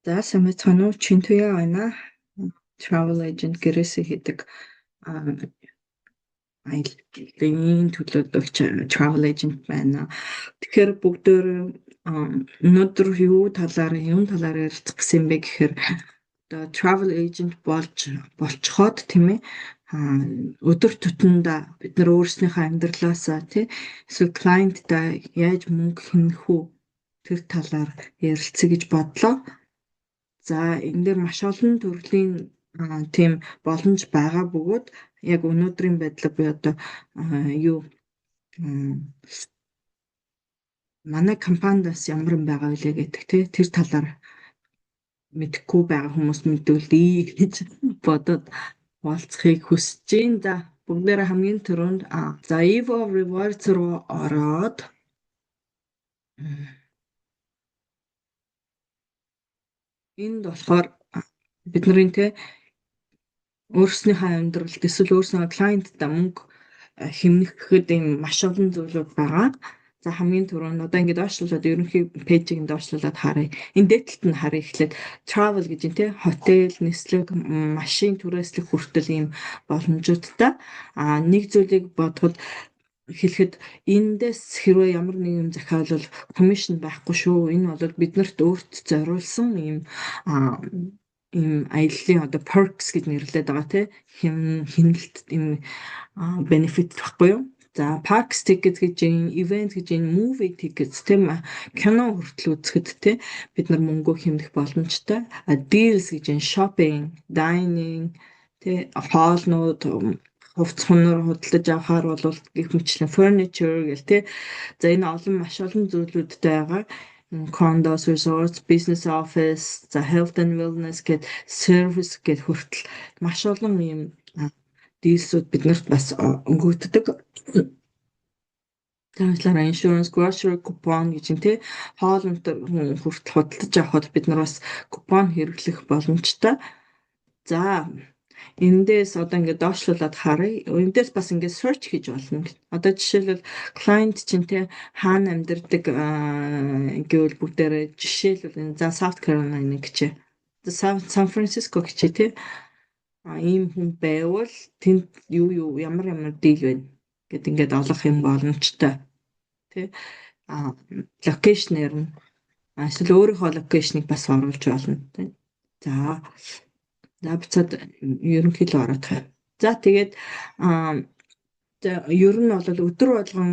За сайн байна уу? Чинтуяа байна. Travel agent гэрээсээ хийдэг аяллаа төлөөлөгч travel agent байна. Тэгэхээр бүгдөө өнөөдөр юун талаар ярилцах гэсэн бэ гэхээр одоо travel agent болцоход тийм ээ өдөр тутамдаа бид нар өөрснийхөө амьдралаасаа тий эсвэл клиенттай яаж мөнгө хэмнэх үү тэр талаар ярилцъя гэж бодлоо. За энэ дээр маш олон төрлийн тийм боломж байгаа бөгөөд яг өнөөдрийн байдлаар би одоо юу м, манай компаниас ямар юм байгаа вэ гэдэг тэр талаар мэдэхгүй байгаа хүмүүс мэдүүлье гэж бодоод болцохыг хүсэж байна. За бүгдээрээ хамгийн түрүүнд за Evo Rewards руу ороод энд болохоор бидний те өөрснийхөө амьдралд эсвэл өөрснийхөө клиенттай мөнгө хэмнэхэд ийм маш олон зүйлүүд байгаа. За хамгийн түрүүнд одоо ингэ доошлуулад ерөнхий пэйжийг доошлуулад харъя. Энэ дээдлэлт нь харъя эхлээд travel гэж юм те хотел, нислэг, машин түрээслэх хүртэл ийм боломжуудтай. Нэг зүйлийг бодоход хэлэхэд эндээс хэрвээ ямар нэг юм захиалвал commission байхгүй шүү. Энэ бол биднэрт өөрт зориулсан ийм аяллаа одоо perks гэж нэрлэдэг байгаа тийм хяналт ийм benefit баггүй юу? За parks ticket гэж event гэж movie tickets тийм кино хүртэл үзэхэд тийм бид нар мөнгө хэмнэх боломжтой. Deals гэж shopping, dining тийм хоолнууд хувц хунаар худалдаж авахаар бол гэх мэтлэн furniture гэл тий. За энэ маш олон зүйлүүдтэй байгаа. Condos, resorts, business office, за health and wellness гэд service гэд хүртэл маш олон юм дилсүүд биднэрт бас өнгөрдөг. Тэрнчлэн insurance, grocery coupon гэж юм тий. Хоолнд хүртэл худалдаж авахд бид нар бас купон хэрэглэх боломжтой. За эндээс одоо ингээд доошлуулад харъя. Эндээс бас ингээд search хийж болно. Одоо жишээлбэл client чинь те хаана амьдардаг гэвэл бүгдээрээ жишээлбэл энэ за South Carolina гэж San Francisco гэж те ийм хүн байвал тэнд ямар дийл байна гэд ингээд олох юм боломжтой. Тэ локейшнээр нь эсвэл өөрийнхөө локейшнийг бас оруулж болно. За буцаад ерөнхийдөө ороод хай. За тэгээд ер нь бол өдөр болгон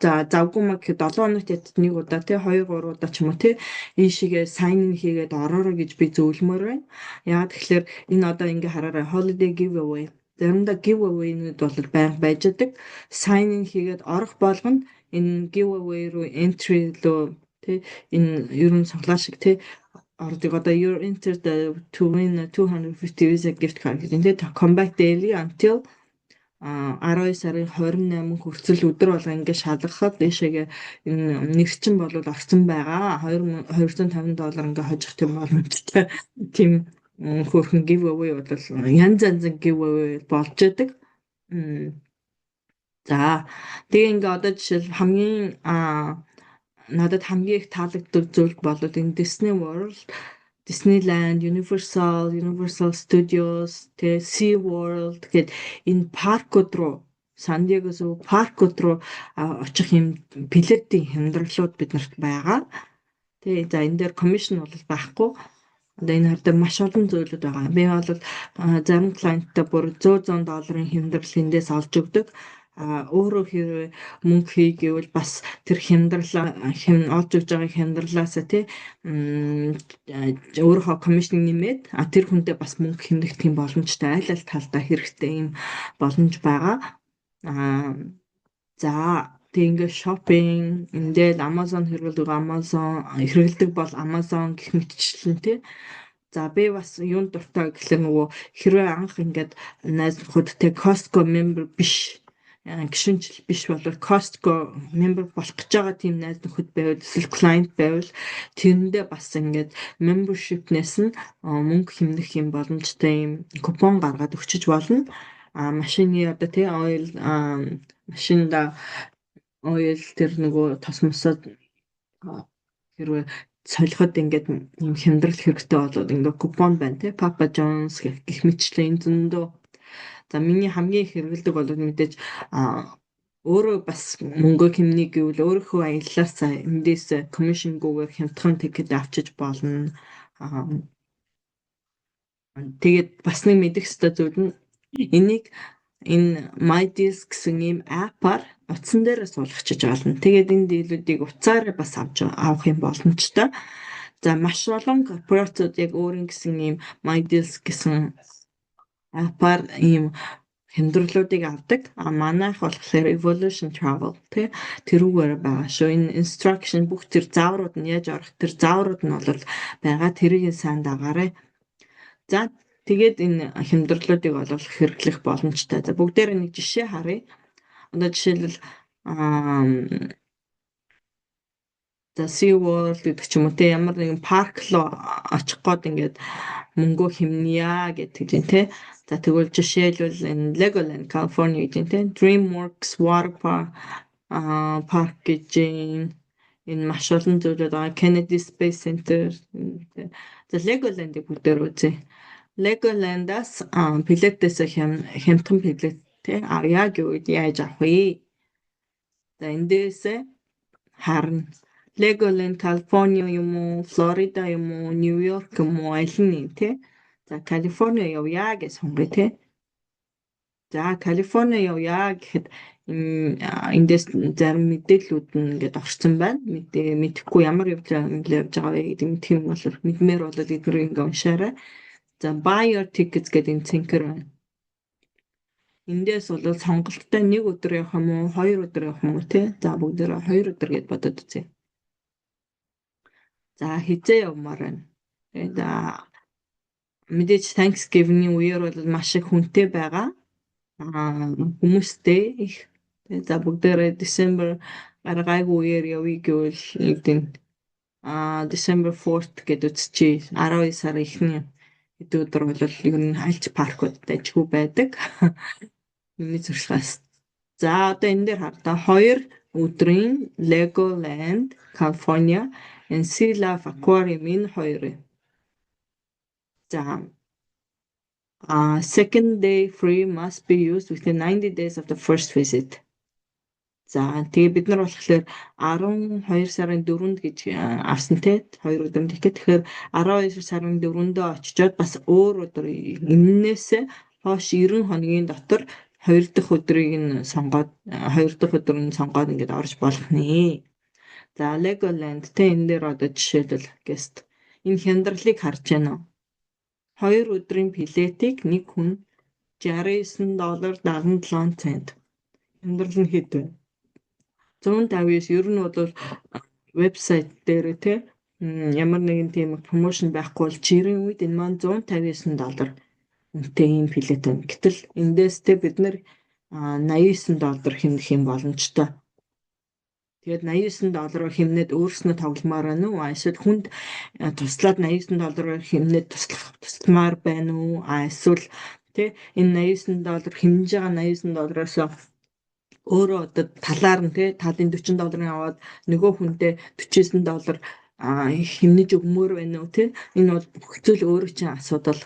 за завгүй маа гэхэд 7 хоногт ятд нэг удаа тий 2 3 удаа ч юм уу тий энэ шигээ сайн хийгээд ороорой гэж би зөвлөмөр байна. Яагаад тэгэхээр энэ одоо ингээ хараарай holiday giveaway заримдаа giveaway-нууд бол байнга байж байгаа. Sign in хийгээд орох болгонд энэ giveaway руу entry руу тий энэ ер нь соглоо шиг тий ордог одоо you're entered to win a 250 Visa gift card гэдэг тий come back daily until 12 сарын 28 хүртэл өдөр болго ингээд шалгахад дэшегээ энэ нэрчин бол орсон байгаа $250 ингээд хожих тийм боломжтой тийм хөөрхөн giveaway бол янз янзын giveaway болж байдаг. За тэгээ ингээ одоо жишээл хамгийн надад хамгийн их таалагддаг зүйл бол энэ Disney World, Disneyland, Universal Studios, тэгээ Sea World гэд энэ паркууд руу Сан Диегоос паркууд руу очих юм билетийн хямдралууд биднэрт байгаа. Тэгээ за энэ дээр commission бол байхгүй. Одоо энэ хар дээр маш олон зүйлүүд байгаа. Би бол зарим клиенттай бүр $100 хямдрал эндээс олж өгдөг. Өөрөө хэрвээ мөнгө хий гэвэл бас тэр хямдралаа олж өгж байгаа хямдралаасаа тий өөрийнхөө commission нэмээд тэр хүнтэй бас мөнгө хэмнэх тийм боломжтой аль талдаа хэрэгтэй юм боломж байгаа. За тэг ингээ shopping эндээ Amazon хэрэгэлдэг бол Amazon гэх мэтчлэн тий. За би бас юунд дуртай гэхлээр нөгөө хэрвээ анх ингээд найз нөхөдтэй Costco member биш гişүнчил биш бол Costco member болох гэж байгаа тийм найз нөхөд байвал эсвэл client байвал тэрэндээ бас ингээд membership-нээс нь мөнгө хэмнэх юм боломжтой юм купон гаргаад өгчөж болно. Машины одоо тий oil машинда oil тэр нөгөө тос мосод хэрвээ солиход ингээд юм хямдрал хэрэгтэй болоод ингээд купон байна те Papa John's гэх мэтчлэн энэ зөндөө. За миний хамгийн их хэрэгэлдэг бол мэдээж өөрөө бас мөнгө хэмнэх гэвэл өөрийнхөө аяллаасаа эндээс commission-гүйгээр хямдхан ticket авчиж болно. Тэгээд бас нэг мэдэх ёстой зүйл нь энийг энэ MyDeals гэсэн ийм апаар утсан дээрээ суулгачиж болно. Тэгээд энэ дийлүүдийг утсаараа бас авах юм боломжтой. За маш олон корпорациуд яг өөрийн гэсэн ийм MyDeals гэсэн апаар ийм хямдралуудыг авдаг. Манайх болохоор Evolution Travel тэрүүгээр байгаа шүү. Энэ instruction бүх тэр зааврууд нь яаж орох тэр зааврууд нь бол байгаа. Тэрийг сайн дагаарай. За тэгээд энэ хямдралуудыг олох хэрэглэх боломжтой. За бүгдээрээ нэг жишээ харъя. Одоо жишээлбэл за SeaWorld гэдэг ч юм уу те ямар нэгэн парк руу очих гээд ингээд мөнгө хэмнэе гэдэг юм те. За тэгвэл жишээлбэл энэ Legoland California гэдэг те DreamWorks Water Park гэж энэ маш олон зүйлүүд байгаа. Kennedy Space Center. За Legoland-ийг бүгдээр үзье. Legoland-аас билетээс хямдхан билет те яг яаж авах вэ? За эндээс харна. Legoland California юм уу, Florida юм уу, New York юм уу аль нь те. За California явъя гэж сонгоё те. За California явъя гэхэд эндээс зарим мэдээллүүд нь ингээд орсон байна. Мэдэхгүй ямар явж байгаа вэ гэдэг мэдэх юм бол мэдмээр болоод эдгээр ингээд уншаарай. За buy your tickets гэдэг энэ цэнхэр байна. Эндээс бол сонголттой 1 өдөр явах юм уу, 2 өдөр явах юм уу те. За бүгдээрээ 2 өдөр гэж бодоод үзье. За хизээ явмаар байна. За мэдээж Thanksgiving-ийн үеэр бол маш их хүнтэй байгаа. Хүмүүстэй их. За бүгдээрээ December гаргайгүй үеэр явъя гэвэл December 4th гэдэг үзчихье. 12 сарын эхний хэд өдөр бол ер нь альч паркууд дайггүй байдаг. Миний зуршлагаас. За одоо энэ дээр хардаа 2 өдрийн Legoland California and Sea Life Aquarium энэ хоёрыг. За second day free must be used within 90 days of the first visit. За тэгээ бид нар болохоор 12 сарын 4-нд гэж авсан те 2 өдөр тэгэхээр 12 сарын 4-нд очичоод бас өөр өдөр энээс хойш 90 хоногийн дотор 2 дахь өдрийг нь сонгоод 2 дахь өдөр нь сонгоод ингээд орж болох нэ. За Legoland те энэ дээр одоо жишээлбэл guest энэ хяндралыг харж байна уу? 2 өдрийн билетийг нэг хүн $69.77. Хяндрал нь хэд вэ? 150-ээс ер нь бол вебсайт дээр те ямар нэгэн тийм промошн байхгүй бол жирийн үед энэ маань $159 үнэтэй ийм билет байна. Гэтэл эндээс те бид нэр $89 хэмнэх юм боломжтой. Тэгээд $89 хэмнээд өөрснөө тогломоор байна уу? Эсвэл хүнд туслаад $89 хэмнээд тусламар байна уу? Эсвэл те энэ $89 хэмнэж байгаа $89-оос өөрөө одоо талаар нь те талын $40 аваад нөгөө хүнтэй $49 хэмнэж өгмөр байна уу те энэ бол бүх зүйл өөрөө чинь асуудал.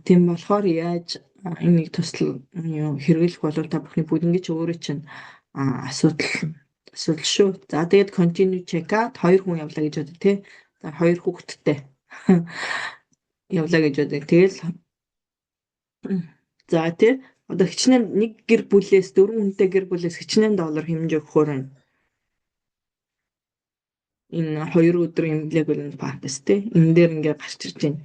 Тийм болохоор яаж энийг хэрэглэх болов та бүхний бүгднийг ч өөрөө чинь асуудал шүү. За тэгээд continue check out 2 хүн явлаа гэж бодё те. За 2 хүүхэдтэй явлаа гэж бодё. Тэгэл за тий одоо хичнээн нэг гэр бүлээс 4 хүнтэй гэр бүлээс хичнээн $1 хэмж өгөхөөр байна. Энэ 2 өдрийн Legoland Park-с тий энэ дээр ингээд гарч ирж байна.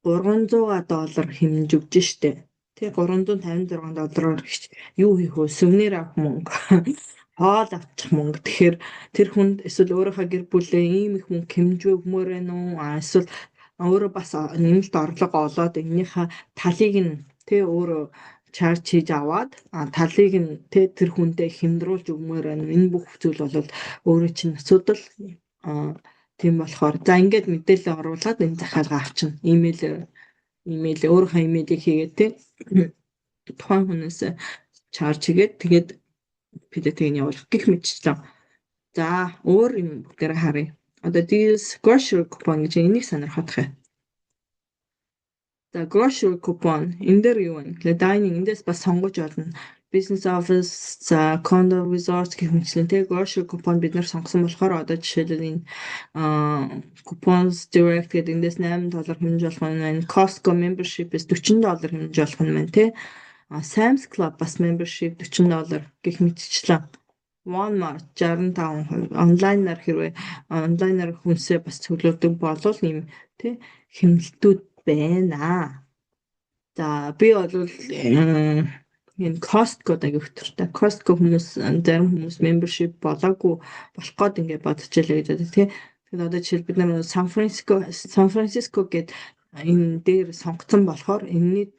$300 хэмж өгж штэ. Тий $356 юу хийх вэ? Сүвнэр авах мөнгө. Хоол авчих мөнгө. Тэгэхээр тэр хүнд эсвэл өөрийнхөө гэр бүлээ ийм их мөнгө хэмж өгмөр байна уу? Эсвэл өөрөө бас нэмэлт орлого олоод энэнийхээ талыг нь тий өөрөө чарж хийж аваад талыг нь тэр хүндээ хямдруулж өгмөр байна. Энэ бүх зүйл бол өөрөө чинь асуудал. Тийм болохоор за ингээд мэдээлэл оруулаад энэ захиалга авчна. Имэйл өөрийнхөө имэйлийг хийгээд тий тухайн хүнээс чарж хийгээд тэгээд билетийг нь явуулах гэх мэтчлэн. За өөр юм бүгдээр харъя. Одоо deals grocery coupon гэж энийг сонирхох юм. За grocery coupon энэ дээр юу вэ? Тэгээ dining эндээс бас сонгож болно. Business office, за condo resort гэх мэтлэн тэгээ grocery coupon бид нар сонгосон болохоор одоо жишээлбэл энэ coupons direct гэдэг эндээс $8 хэмнэж болох нь Costco membership-ээс $40 хэмнэж болох нь маань тий. Sam's Club бас membership $40 гэх мэтчлэн Walmart 65%, онлайнаар хэрвээ онлайнаар хүнсээ бас цуглуулдаг болвол ийм тий хэмнэлтүүд байна. За би бол энэ Costco-д аяг өвтөртэй. Costco хүмүүс зарим хүмүүс membership болоогүй болох гээд ингээд бодож ялээ гэж байна тий. Тэгэхээр одоо жишээл бид нар San Francisco гээд энэ дээр сонгоцсон болохоор энэний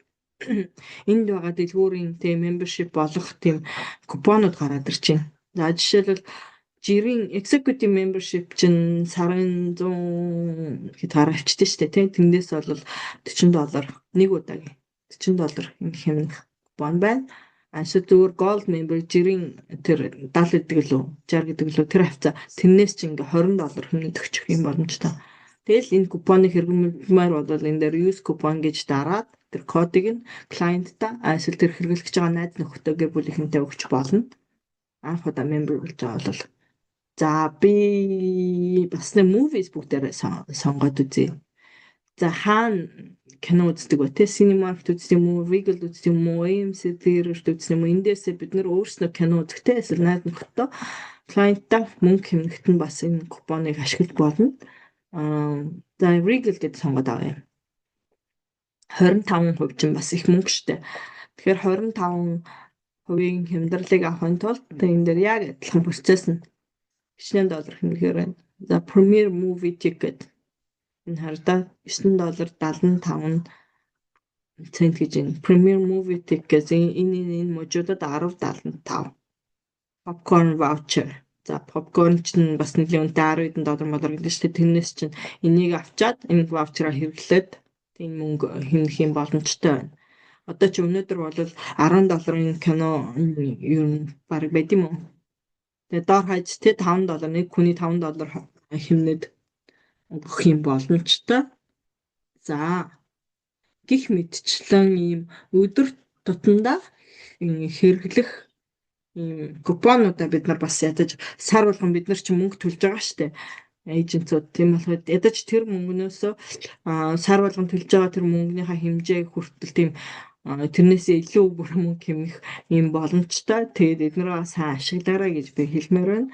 энд байгаа дэлгүүрийн тийм membership болох тийм купонууд гараад ирж байна. За жишээлбэл жирийн executive membership чинь сарын 100 хэд гараа авчихдээ шүү дээ тий. Тэндээс бол $40 нэг удаагийн $40 энэ хэмнэх купон байна. Эсвэл зүгээр gold member жирийн тэр 70 гэдэг лөө 60 гэдэг лөө тэр хавцаа тэрнээс чинь ингээ $20 хэмнээд өгчих юм боломжтой. Тэгэл энэ купоныг хэрэглэмээр бол энэ дээр use coupon гэж дараад тэр кодыг нь клиентта эсвэл тэр хэрэглэж байгаа найз нөхдөд гэр бүлийнхэнтэй өгч болно. Анх удаа member болж байгаа бол за би бас нэг movies бүгдээрээ сонгоод үзье. За хаана кино үздэг вэ те Cinemark үздэг юм уу, Regal үздэг юм уу, AMC Theater үздэг юм уу? Эндээсээ бид нөр өөрснөө кино үзэхдээ эсвэл найз нөхдөд клиентта мөнгө хэмнэхэд нь бас энэ купоныг ашиглаж болно. За Regal гэж сонгоод авъя юм. 25% чинь бас их мөнгө штэ. Тэгэхээр 25%-ийн хямдралыг авахын тулд энэ дээр яг адилхан процесс нь $9 хэмнэхээр байна. За Premier Movie Ticket энэ хардаа $9.75 гэж энэ Premier Movie Ticket энэ мужуудад 10.75. Popcorn voucher. За popcorn чинь бас нэлийн үнэтэй $10 гэдэг чинь тэрнээс чинь энийг авчаад энэ voucher-а хэрэглээд энэ мөнгө хэмнэх юм боломжтой байна. Одоо чи өнөөдөр бол $10-ын кино юу баг байд юм уу? Тэгээ доор хаяж тэ $5 нэг хүний $5 хэмнээд өгөх юм боломжтой. За гих мэдчлэн ийм өдөр тутамдаа хэрэглэх ийм купонуудаа бид нар бас ядаж сар болгон бид нар чи мөнгө төлж байгаа штэ эйженцүүд тийм болохоор ядаж тэр мөнгнөөс сар болгон төлж байгаа тэр мөнгөнийхөө хэмжээ хүртэл тийм тэрнээсээ илүү бүр мөнгө хэмнэх ийм боломжтой. Тэгээд эднэрээ сайн ашиглаарай гэж би хэлмээр байна.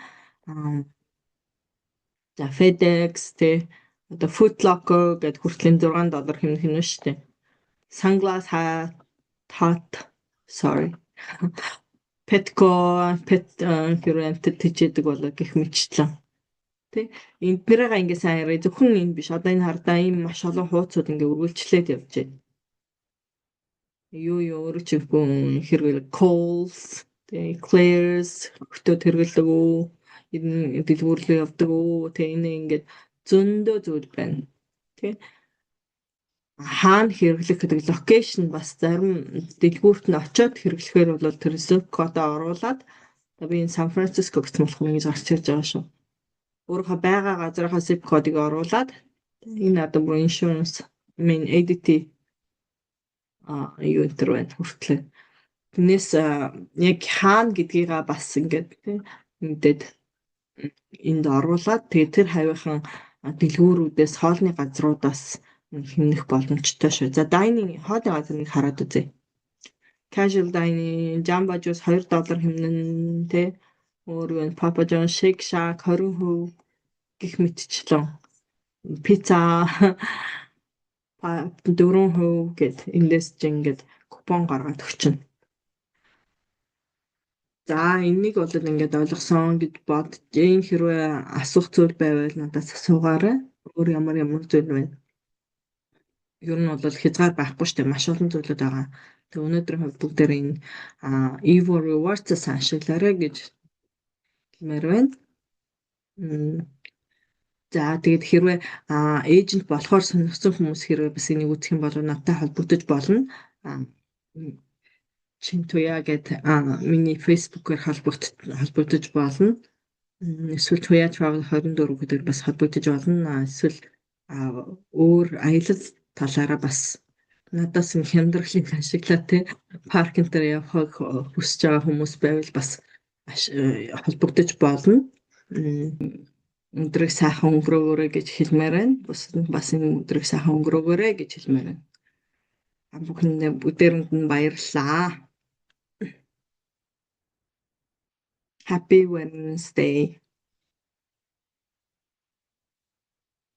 За FedEx тэ одоо Foot Locker гэдэг хүртлийн $6 хэмнэх нь шүү дээ. Sunglass Hut sorry. Petco хэрэг тэжээдэг болоо гэх мэтчлэн. Тэ энднэрээ ингээ сайн ярэ зөвхөн энэ биш. Одоо энэ хардаа ийм маш олон хуудсууд ингээ үргэлжлээд явж байна. Юу өөр ч юм хэрэг Kohl's, Claire's хөтөд хэрэглэдэг үү, энэ дэлгүүрлээ явдаг үү, тэ энэ ингээд зөндөө зүйл байна. Тэ хаана хэрэглэх гэдэг локейшн бас зарим дэлгүүрт нь очиод хэрэглэхээр бол тэр zip code-а оруулаад би энэ Сан Франциско гэсэн болох юм гэж гарч ирж байгаа шүү. Өөрийнхөө байгаа газрынхаа zip code-ыг оруулаад энэ одоо бүр insurance min ADT юу энэ байна хүртлээ. Тэрнээс яг хаана гэдгийгээ бас ингээд ингээд энд оруулаад тэгээ тэр хавийнхаа дэлгүүрүүдээс хоолны газруудаас хэмнэх боломжтой шүү. За dining хоолны газрыг хараад үзье. Casual dining, Jamba Juice $2 хэмнэн тэ өөр юу Papa John's, Shake Shack 20% гэх мэтчлэн пицца 4% гэд эндээс ч ингээд купон гаргаад өгчнө. За энийг бол ингээд ойлгосон гэж бодож энэ хэрвээ асуух зүйл байвал надаас асуугаарай. Өөр ямар зүйл байна? Ер нь бол хязгаар байхгүй шүү дээ. Маш олон зүйлүүд байгаа. Тэг өнөөдрийн хувьд бүгдээр энэ Evo Rewards-аас ашиглаарай гэж хэлмээр байна. За тэгээд хэрвээ эйжент болохоор сонирхсон хүмүүс хэрвээ бас энийг үзэх юм бол надтай холбогдож болно. Чинтуя гэдэг миний фэйсбүүкээр холбогдож болно. Эсвэл туяа travel 24 гэдэг бас холбогдож болно. Эсвэл өөр аялал талаараа бас надаас юм хямдралыг ашиглаа те парк энэ төр явахыг хүсэж байгаа хүмүүс байвал бас холбогдож болно. Өдрийг сайхан өнгөрөөгөөрэй гэж хэлмээр байна. Бас энэ өдрийг сайхан өнгөрөөгөөрэй гэж хэлмээр байна. Бүхэндээ бүгдээрэнд нь баярлалаа. Happy Wednesday.